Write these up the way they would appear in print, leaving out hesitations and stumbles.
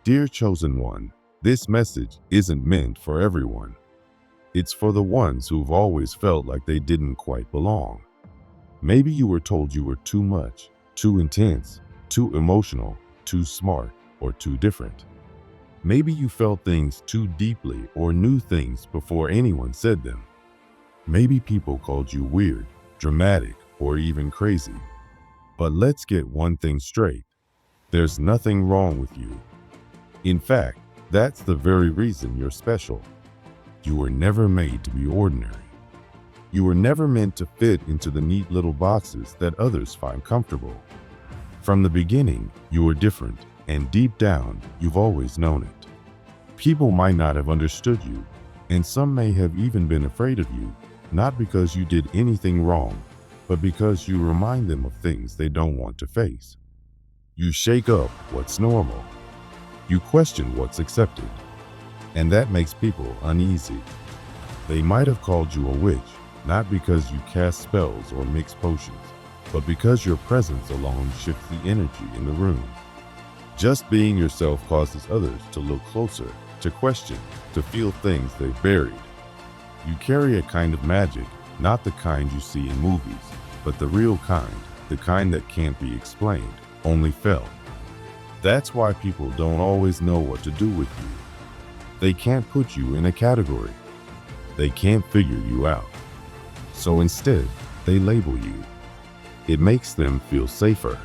Dear chosen one, this message isn't meant for everyone. It's for the ones who've always felt like they didn't quite belong. Maybe you were told you were too much, too intense, too emotional, too smart, or too different. Maybe you felt things too deeply or knew things before anyone said them. Maybe people called you weird, dramatic, or even crazy. But let's get one thing straight. There's nothing wrong with you. In fact, that's the very reason you're special. You were never made to be ordinary. You were never meant to fit into the neat little boxes that others find comfortable. From the beginning, you were different, and deep down, you've always known it. People might not have understood you, and some may have even been afraid of you, not because you did anything wrong, but because you remind them of things they don't want to face. You shake up what's normal. You question what's accepted, and that makes people uneasy. They might have called you a witch, not because you cast spells or mix potions, but because your presence alone shifts the energy in the room. Just being yourself causes others to look closer, to question, to feel things they've buried. You carry a kind of magic, not the kind you see in movies, but the real kind, the kind that can't be explained, only felt. That's why people don't always know what to do with you. They can't put you in a category. They can't figure you out. So instead, they label you. It makes them feel safer.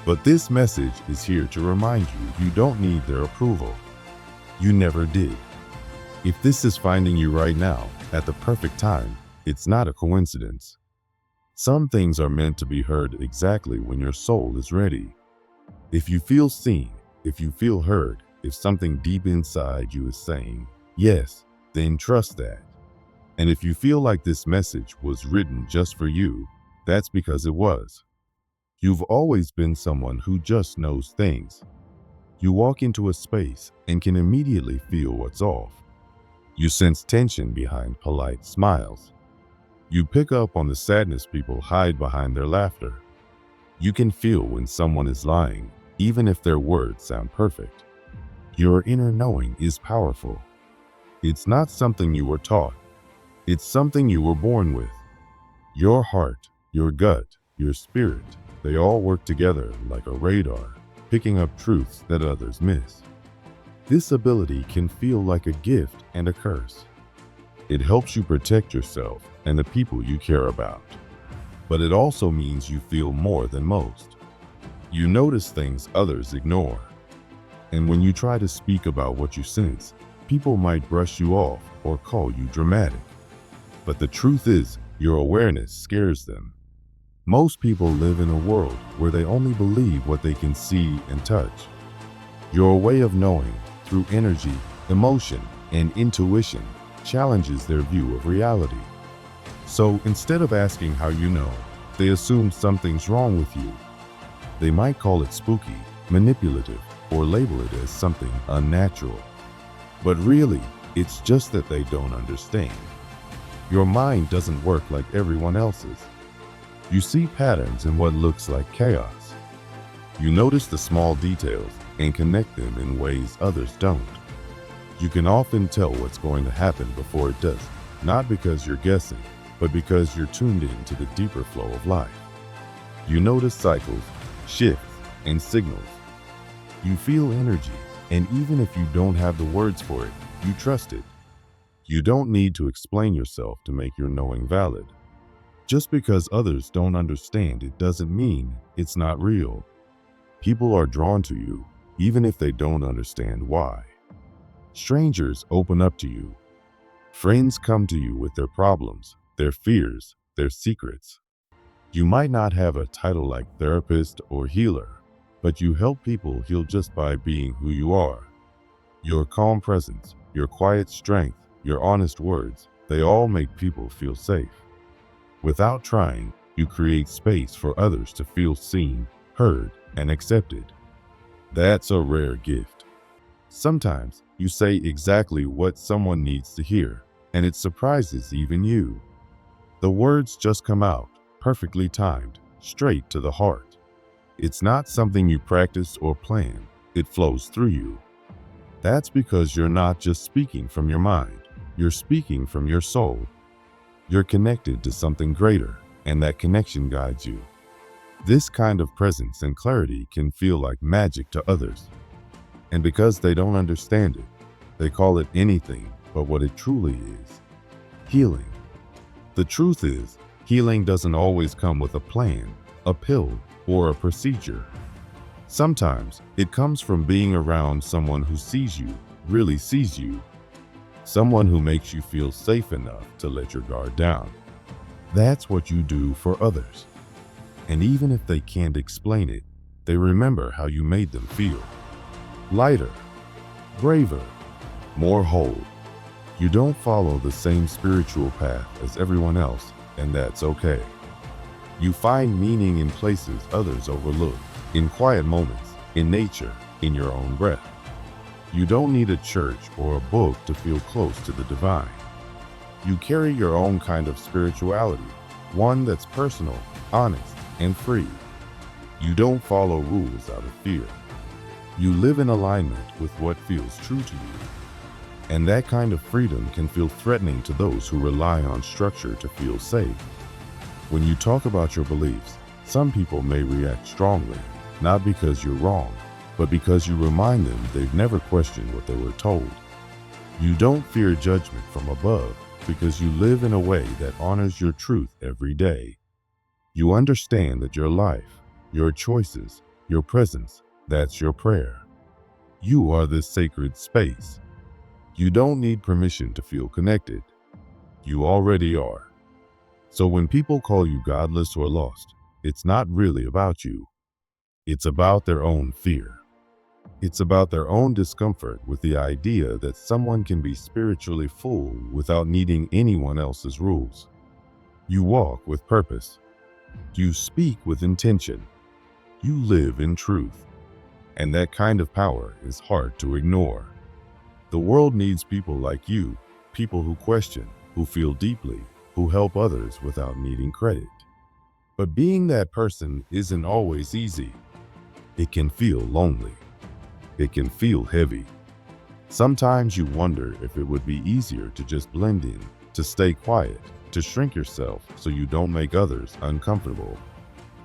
But this message is here to remind you don't need their approval. You never did. If this is finding you right now, at the perfect time, it's not a coincidence. Some things are meant to be heard exactly when your soul is ready. If you feel seen, if you feel heard, if something deep inside you is saying, yes, then trust that. And if you feel like this message was written just for you, that's because it was. You've always been someone who just knows things. You walk into a space and can immediately feel what's off. You sense tension behind polite smiles. You pick up on the sadness people hide behind their laughter. You can feel when someone is lying, even if their words sound perfect. Your inner knowing is powerful. It's not something you were taught. It's something you were born with. Your heart, your gut, your spirit, they all work together like a radar, picking up truths that others miss. This ability can feel like a gift and a curse. It helps you protect yourself and the people you care about. But it also means you feel more than most. You notice things others ignore. And when you try to speak about what you sense, people might brush you off or call you dramatic. But the truth is, your awareness scares them. Most people live in a world where they only believe what they can see and touch. Your way of knowing, through energy, emotion, and intuition, challenges their view of reality. So instead of asking how you know, they assume something's wrong with you. They might call it spooky, manipulative, or label it as something unnatural. But really, it's just that they don't understand. Your mind doesn't work like everyone else's. You see patterns in what looks like chaos. You notice the small details and connect them in ways others don't. You can often tell what's going to happen before it does, not because you're guessing, but because you're tuned in to the deeper flow of life. You notice cycles, shifts, and signals. You feel energy, and even if you don't have the words for it, you trust it. You don't need to explain yourself to make your knowing valid. Just because others don't understand it doesn't mean it's not real. People are drawn to you, even if they don't understand why. Strangers open up to you. Friends come to you with their problems, their fears, their secrets. You might not have a title like therapist or healer, but you help people heal just by being who you are. Your calm presence, your quiet strength, your honest words, they all make people feel safe. Without trying, you create space for others to feel seen, heard, and accepted. That's a rare gift. Sometimes you say exactly what someone needs to hear, and it surprises even you. The words just come out, perfectly timed, straight to the heart. It's not something you practice or plan. It flows through you. That's because you're not just speaking from your mind, you're speaking from your soul. You're connected to something greater, and that connection guides you. This kind of presence and clarity can feel like magic to others. And because they don't understand it, they call it anything but what it truly is: healing. The truth is, healing doesn't always come with a plan, a pill, or a procedure. Sometimes it comes from being around someone who sees you, really sees you. Someone who makes you feel safe enough to let your guard down. That's what you do for others. And even if they can't explain it, they remember how you made them feel. Lighter, braver, more whole. You don't follow the same spiritual path as everyone else, and that's okay. You find meaning in places others overlook, in quiet moments, in nature, in your own breath. You don't need a church or a book to feel close to the divine. You carry your own kind of spirituality, one that's personal, honest, and free. You don't follow rules out of fear. You live in alignment with what feels true to you. And that kind of freedom can feel threatening to those who rely on structure to feel safe. When you talk about your beliefs, some people may react strongly, not because you're wrong, but because you remind them they've never questioned what they were told. You don't fear judgment from above because you live in a way that honors your truth every day. You understand that your life, your choices, your presence, that's your prayer. You are this sacred space. You don't need permission to feel connected. You already are. So when people call you godless or lost, it's not really about you. It's about their own fear. It's about their own discomfort with the idea that someone can be spiritually full without needing anyone else's rules. You walk with purpose. You speak with intention. You live in truth. And that kind of power is hard to ignore. The world needs people like you, people who question, who feel deeply, who help others without needing credit. But being that person isn't always easy. It can feel lonely. It can feel heavy. Sometimes you wonder if it would be easier to just blend in, to stay quiet, to shrink yourself so you don't make others uncomfortable.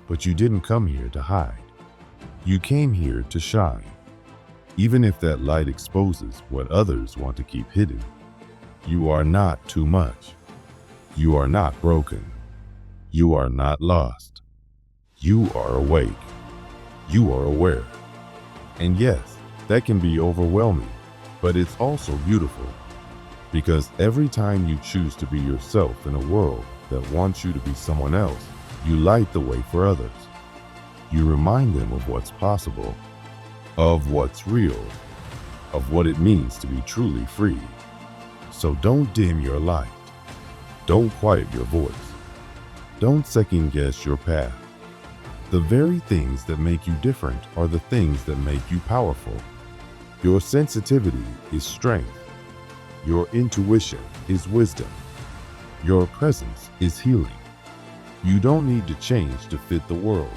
But you didn't come here to hide. You came here to shine. Even if that light exposes what others want to keep hidden. You are not too much. You are not broken. You are not lost. You are awake. You are aware. And yes, that can be overwhelming, but it's also beautiful. Because every time you choose to be yourself in a world that wants you to be someone else, you light the way for others. You remind them of what's possible, of what's real, of what it means to be truly free. So don't dim your light. Don't quiet your voice. Don't second guess your path. The very things that make you different are the things that make you powerful. Your sensitivity is strength. Your intuition is wisdom. Your presence is healing. You don't need to change to fit the world.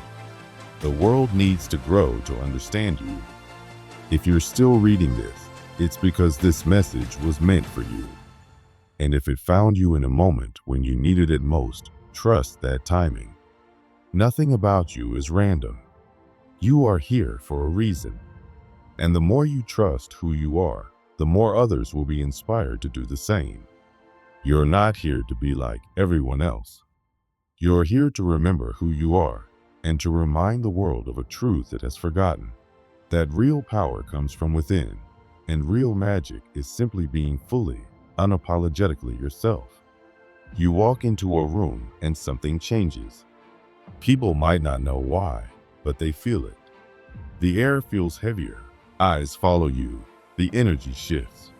The world needs to grow to understand you. If you're still reading this, it's because this message was meant for you. And if it found you in a moment when you needed it most, trust that timing. Nothing about you is random. You are here for a reason. And the more you trust who you are, the more others will be inspired to do the same. You're not here to be like everyone else. You're here to remember who you are and to remind the world of a truth it has forgotten. That real power comes from within, and real magic is simply being fully, unapologetically yourself. You walk into a room and something changes. People might not know why, but they feel it. The air feels heavier, eyes follow you, the energy shifts.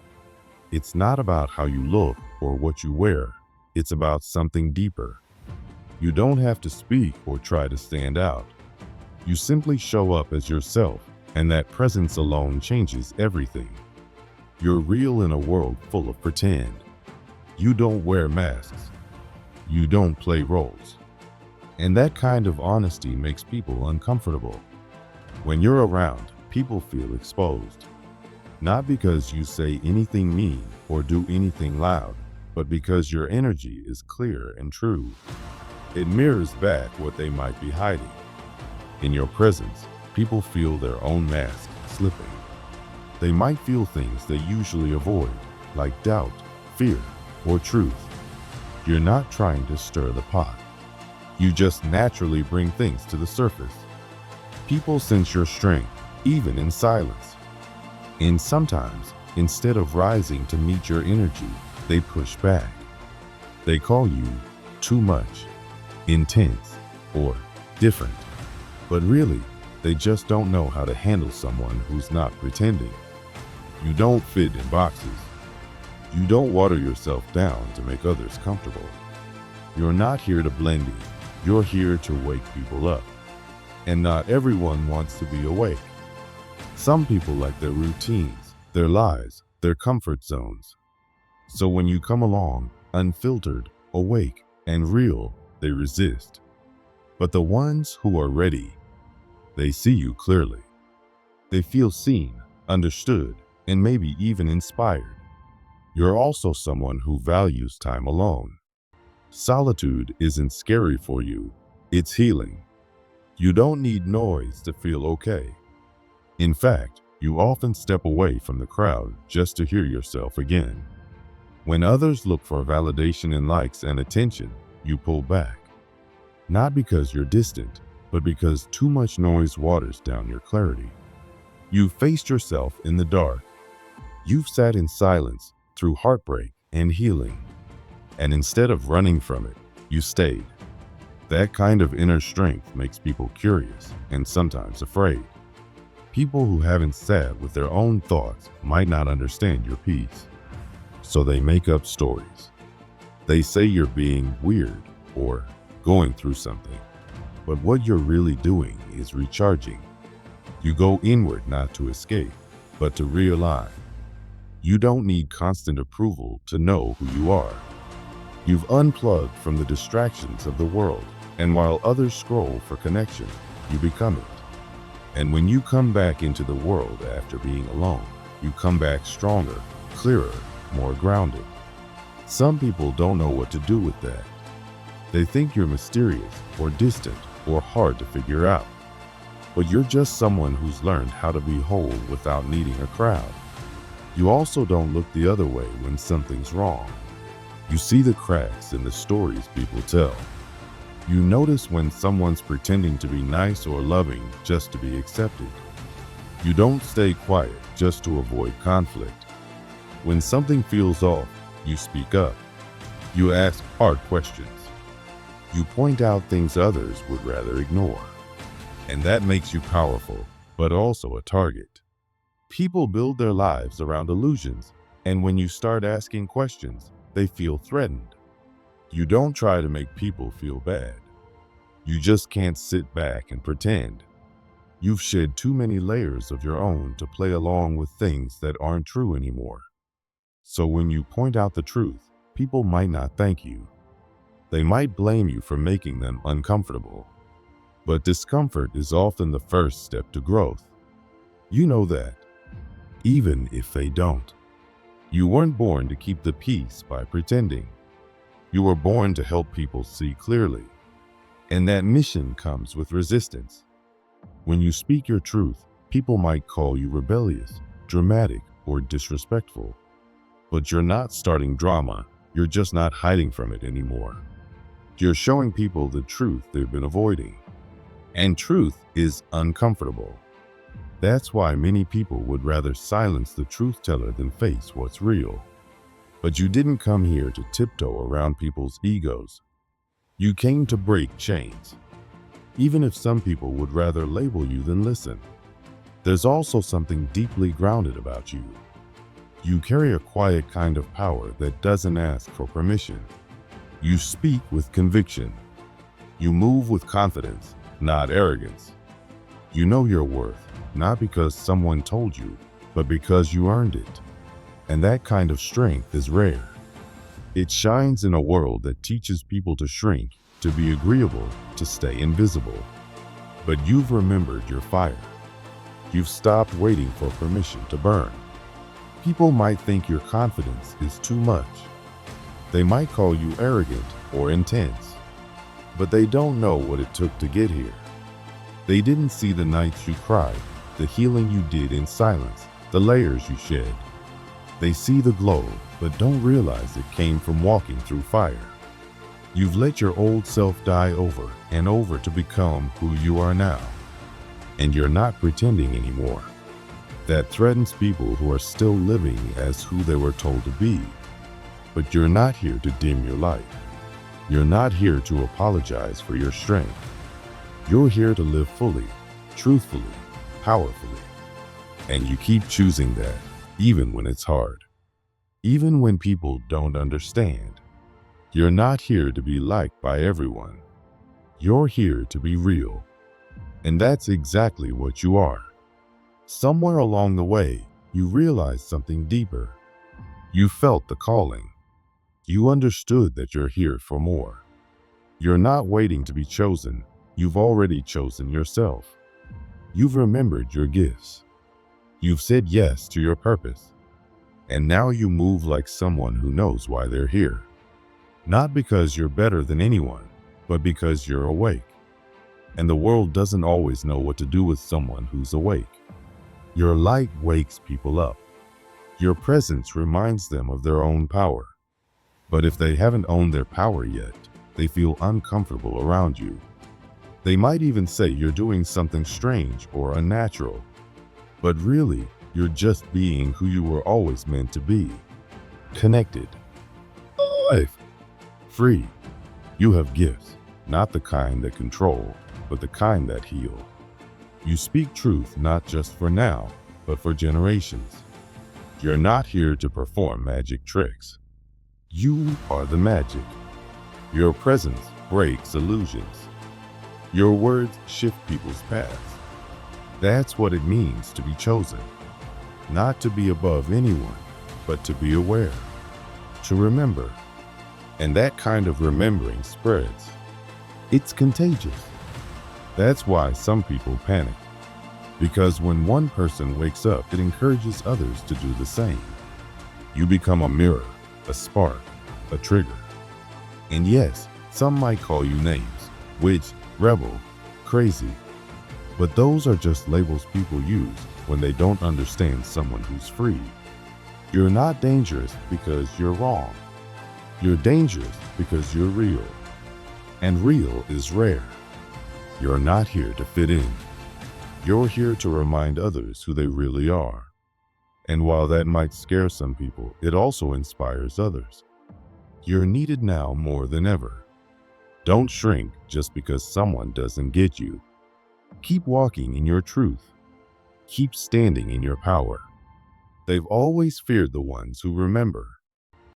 It's not about how you look or what you wear, it's about something deeper. You don't have to speak or try to stand out. You simply show up as yourself, and that presence alone changes everything. You're real in a world full of pretend. You don't wear masks. You don't play roles. And that kind of honesty makes people uncomfortable. When you're around, people feel exposed. Not because you say anything mean or do anything loud, but because your energy is clear and true. It mirrors back what they might be hiding. In your presence, people feel their own mask slipping. They might feel things they usually avoid, like doubt, fear, or truth. You're not trying to stir the pot. You just naturally bring things to the surface. People sense your strength, even in silence. And sometimes, instead of rising to meet your energy, they push back. They call you too much, intense, or different. But really, they just don't know how to handle someone who's not pretending. You don't fit in boxes. You don't water yourself down to make others comfortable. You're not here to blend in. You're here to wake people up. And not everyone wants to be awake. Some people like their routines, their lives, their comfort zones. So when you come along, unfiltered, awake, and real, they resist. But the ones who are ready, they see you clearly. They feel seen, understood, and maybe even inspired. You're also someone who values time alone. Solitude isn't scary for you, it's healing. You don't need noise to feel okay. In fact, you often step away from the crowd just to hear yourself again. When others look for validation and likes and attention, you pull back. Not because you're distant, but because too much noise waters down your clarity. You've faced yourself in the dark. You've sat in silence through heartbreak and healing. And instead of running from it, you stayed. That kind of inner strength makes people curious and sometimes afraid. People who haven't sat with their own thoughts might not understand your peace. So they make up stories. They say you're being weird or going through something. But what you're really doing is recharging. You go inward not to escape, but to realign. You don't need constant approval to know who you are. You've unplugged from the distractions of the world, and while others scroll for connection, you become it. And when you come back into the world after being alone, you come back stronger, clearer, more grounded. Some people don't know what to do with that. They think you're mysterious or distant or hard to figure out. But you're just someone who's learned how to be whole without needing a crowd. You also don't look the other way when something's wrong. You see the cracks in the stories people tell. You notice when someone's pretending to be nice or loving just to be accepted. You don't stay quiet just to avoid conflict. When something feels off, you speak up. You ask hard questions. You point out things others would rather ignore. And that makes you powerful, but also a target. People build their lives around illusions, and when you start asking questions, they feel threatened. You don't try to make people feel bad. You just can't sit back and pretend. You've shed too many layers of your own to play along with things that aren't true anymore. So when you point out the truth, people might not thank you. They might blame you for making them uncomfortable. But discomfort is often the first step to growth. You know that, even if they don't. You weren't born to keep the peace by pretending. You were born to help people see clearly. And that mission comes with resistance. When you speak your truth, people might call you rebellious, dramatic, or disrespectful. But you're not starting drama. You're just not hiding from it anymore. You're showing people the truth they've been avoiding. And truth is uncomfortable. That's why many people would rather silence the truth teller than face what's real. But you didn't come here to tiptoe around people's egos. You came to break chains. Even if some people would rather label you than listen. There's also something deeply grounded about you. You carry a quiet kind of power that doesn't ask for permission. You speak with conviction. You move with confidence, not arrogance. You know your worth, not because someone told you, but because you earned it. And that kind of strength is rare. It shines in a world that teaches people to shrink, to be agreeable, to stay invisible. But you've remembered your fire. You've stopped waiting for permission to burn. People might think your confidence is too much. They might call you arrogant or intense, but they don't know what it took to get here. They didn't see the nights you cried, the healing you did in silence, the layers you shed. They see the glow, but don't realize it came from walking through fire. You've let your old self die over and over to become who you are now. And you're not pretending anymore. That threatens people who are still living as who they were told to be. But you're not here to dim your light. You're not here to apologize for your strength. You're here to live fully, truthfully, powerfully. And you keep choosing that, even when it's hard. Even when people don't understand. You're not here to be liked by everyone. You're here to be real. And that's exactly what you are. Somewhere along the way, you realized something deeper. You felt the calling. You understood that you're here for more. You're not waiting to be chosen. You've already chosen yourself. You've remembered your gifts. You've said yes to your purpose. And now you move like someone who knows why they're here. Not because you're better than anyone, but because you're awake. And the world doesn't always know what to do with someone who's awake. Your light wakes people up. Your presence reminds them of their own power. But if they haven't owned their power yet, they feel uncomfortable around you. They might even say you're doing something strange or unnatural. But really, you're just being who you were always meant to be. Connected. Alive. Free. You have gifts, not the kind that control, but the kind that heal. You speak truth not just for now, but for generations. You're not here to perform magic tricks. You are the magic. Your presence breaks illusions. Your words shift people's paths. That's what it means to be chosen. Not to be above anyone, but to be aware. To remember. And that kind of remembering spreads. It's contagious. That's why some people panic. Because when one person wakes up, it encourages others to do the same. You become a mirror, a spark, a trigger. And yes, some might call you names, witch, rebel, crazy. But those are just labels people use when they don't understand someone who's free. You're not dangerous because you're wrong. You're dangerous because you're real. And real is rare. You're not here to fit in. You're here to remind others who they really are. And while that might scare some people, it also inspires others. You're needed now more than ever. Don't shrink just because someone doesn't get you. Keep walking in your truth. Keep standing in your power. They've always feared the ones who remember.